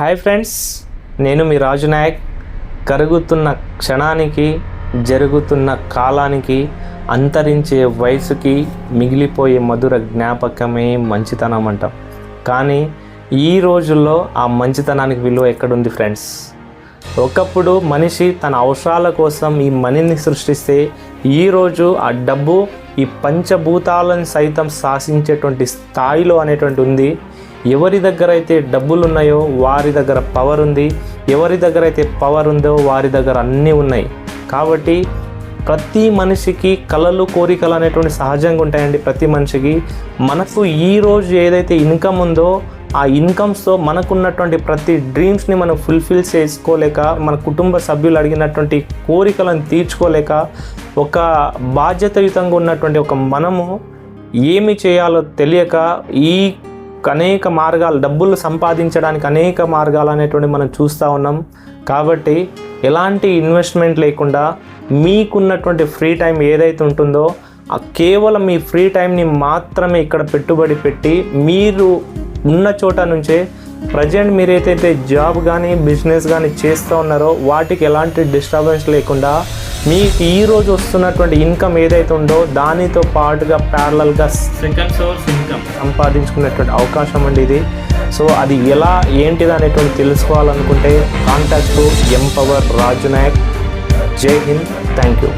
Hi friends, నేను మీ రాజు నాయక్. కరుగుతున్న క్షణానికి, జరుగుతున్న కాలానికి, అంతరించే వయసుకి మిగిలిపోయే మధుర జ్ఞాపకమే మంచితనం అంటాం. కానీ ఈ రోజుల్లో ఆ మంచితనానికి విలువ ఎక్కడుంది ఫ్రెండ్స్? ఒకప్పుడు మనిషి తన అవసరాల కోసం ఈ మనీని సృష్టిస్తే ఈరోజు ఆ డబ్బు ఈ పంచభూతాలను సైతం శాసించేటువంటి స్థాయిలో అనేటువంటి ఉంది. ఎవరి దగ్గర అయితే డబ్బులు ఉన్నాయో వారి దగ్గర పవర్ ఉంది, ఎవరి దగ్గర అయితే పవర్ ఉందో వారి దగ్గర అన్నీ ఉన్నాయి. కాబట్టి ప్రతి మనిషికి కళలు, కోరికలు అనేటువంటి సహజంగా ఉంటాయండి. ప్రతి మనిషికి మనకు ఈరోజు ఏదైతే ఇన్కమ్ ఉందో ఆ ఇన్కమ్స్తో మనకున్నటువంటి ప్రతి డ్రీమ్స్ని మనం ఫుల్ఫిల్ చేసుకోలేక, మన కుటుంబ సభ్యులు అడిగినటువంటి కోరికలను తీర్చుకోలేక, ఒక బాధ్యతాయుతంగా ఉన్నటువంటి ఒక మనము ఏమి చేయాలో తెలియక ఈ అనేక మార్గాలు, డబ్బులు సంపాదించడానికి అనేక మార్గాలు అనేటువంటి మనం చూస్తూ ఉన్నాం. కాబట్టి ఎలాంటి ఇన్వెస్ట్మెంట్ లేకుండా మీకున్నటువంటి ఫ్రీ టైం ఏదైతే ఉంటుందో కేవలం మీ ఫ్రీ టైంని మాత్రమే ఇక్కడ పెట్టుబడి పెట్టి మీరు ఉన్న చోట నుంచే ప్రజెంట్ మీరు ఏదైతే జాబ్ కానీ బిజినెస్ కానీ చేస్తూ ఉన్నారో వాటికి ఎలాంటి డిస్టర్బెన్స్ లేకుండా మీకు ఈరోజు వస్తున్నటువంటి ఇన్కమ్ ఏదైతే ఉందో దానితో పాటుగా ప్యారలల్గా సెకండ్ సోర్స్ ఇన్కమ్ సంపాదించుకునేటువంటి అవకాశం అండి ఇది. సో అది ఎలా ఏంటిది అనేటువంటి తెలుసుకోవాలనుకుంటే కాంటాక్ట్ ఎంపవర్ రాజు నాయక్. జై హింద్, థ్యాంక్ యూ.